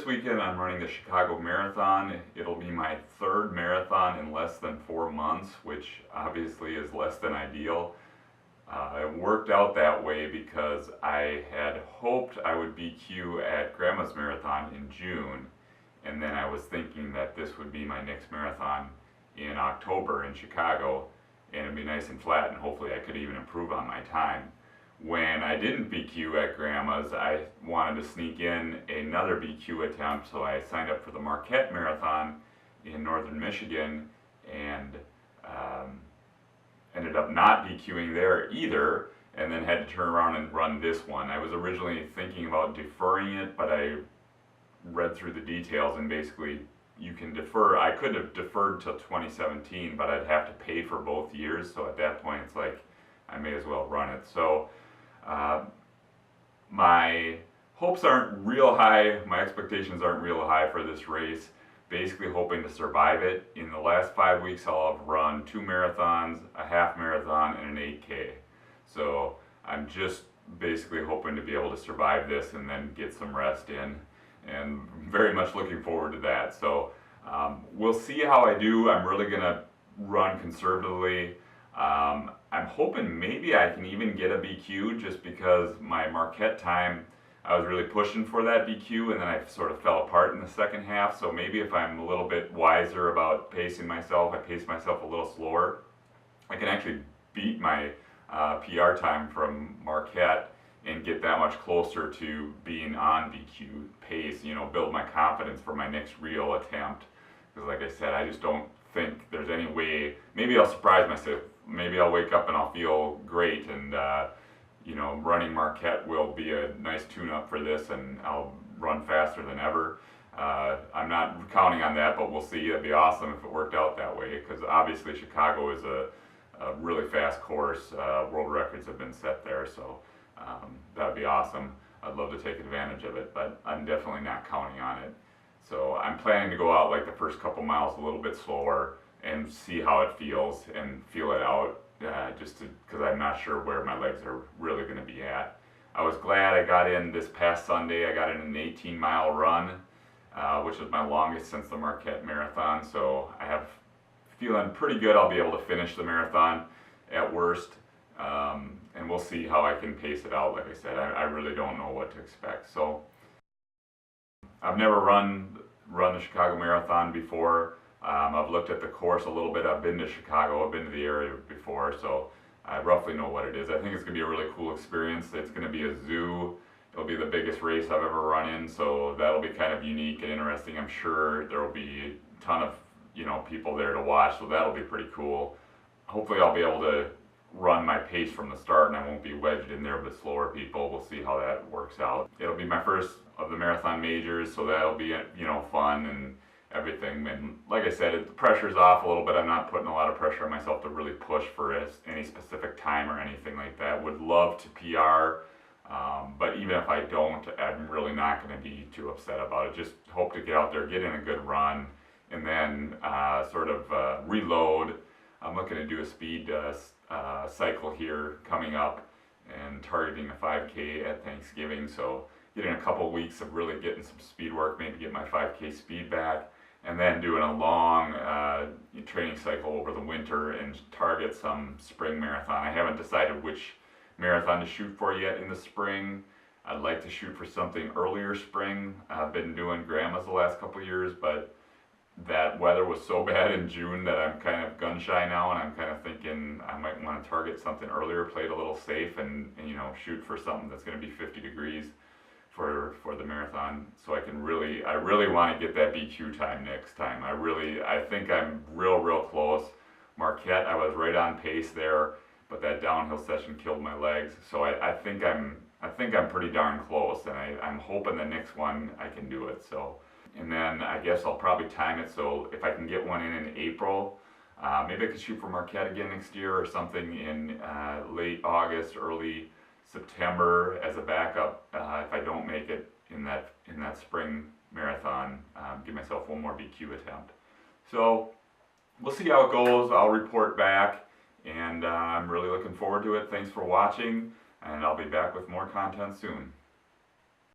weekend I'm running the Chicago Marathon. It'll be my third marathon in less than 4 months, which obviously is less than ideal. It worked out that way because I had hoped I would BQ at Grandma's Marathon in June, and then I was thinking that this would be my next marathon in October in Chicago, and it'd be nice and flat, and hopefully I could even improve on my time. When I didn't BQ at Grandma's, I wanted to sneak in another BQ attempt, so I signed up for the Marquette Marathon in northern Michigan, and ended up not BQing there either, and then had to turn around and run this one. I was originally thinking about deferring it, but I read through the details, and basically you can defer. I could have deferred till 2017, but I'd have to pay for both years, so at that point it's like I may as well run it. So my hopes aren't real high, my expectations aren't real high for this race. Basically hoping to survive it. In the last 5 weeks I'll have run 2 marathons, a half marathon, and an 8K. So I'm just basically hoping to be able to survive this and then get some rest in, and very much looking forward to that. So we'll see how I do. I'm really gonna run conservatively. I'm hoping maybe I can even get a BQ, just because my Marquette time, I was really pushing for that BQ, and then I sort of fell apart in the second half. So maybe if I'm a little bit wiser about pacing myself, I pace myself a little slower, I can actually beat my PR time from Marquette and get that much closer to being on BQ pace, you know, build my confidence for my next real attempt. Because like I said, I just don't think there's any way. Maybe I'll surprise myself. Maybe I'll wake up and I'll feel great, and you know, running Marquette will be a nice tune-up for this, and I'll run faster than ever. I'm not counting on that, but we'll see. It'd be awesome if it worked out that way, because obviously Chicago is a really fast course. World records have been set there, so that would be awesome. I'd love to take advantage of it, but I'm definitely not counting on it. So I'm planning to go out like the first couple miles a little bit slower and see how it feels and feel it out, just because I'm not sure where my legs are really going to be at. I was glad I got in this past Sunday. I got in an 18-mile run, which is my longest since the Marquette Marathon. So I have feeling pretty good I'll be able to finish the marathon at worst. And we'll see how I can pace it out. Like I said, I really don't know what to expect. So I've never run the Chicago Marathon before. I've looked at the course a little bit. I've been to Chicago, I've been to the area before, so I roughly know what it is. I think it's going to be a really cool experience. It's going to be a zoo. It'll be the biggest race I've ever run in, so that'll be kind of unique and interesting. I'm sure there will be a ton of, you know, people there to watch, so that'll be pretty cool. Hopefully I'll be able to run my pace from the start, and I won't be wedged in there with slower people. We'll see how that works out. It'll be my first of the marathon majors, so that'll be, you know, fun and everything. And like I said, the pressure's off a little bit. I'm not putting a lot of pressure on myself to really push for any specific time or anything like that. Would love to PR, but even if I don't, I'm really not going to be too upset about it. Just hope to get out there, get in a good run, and then sort of reload. I'm looking to do a speed cycle here coming up, and targeting a 5K at Thanksgiving. So getting a couple weeks of really getting some speed work, maybe get my 5K speed back, and then doing a long training cycle over the winter and target some spring marathon. I haven't decided which marathon to shoot for yet in the spring. I'd like to shoot for something earlier spring. I've been doing Grandma's the last couple years, but that weather was so bad in June that I'm kind of gun shy now, and I'm kind of thinking I might want to target something earlier, play it a little safe, and you know, shoot for something that's going to be 50 degrees for the marathon, so I really want to get that BQ time next time. I think I'm real close. Marquette, I was right on pace there, but that downhill session killed my legs. So I think I'm pretty darn close, and I'm hoping the next one I can do it. So, and then I guess I'll probably time it so if I can get one in April, maybe I could shoot for Marquette again next year, or something in late August, early September as a backup if I don't make it in that spring marathon. Give myself one more BQ attempt. So we'll see how it goes. I'll report back, and I'm really looking forward to it. Thanks for watching, and I'll be back with more content soon.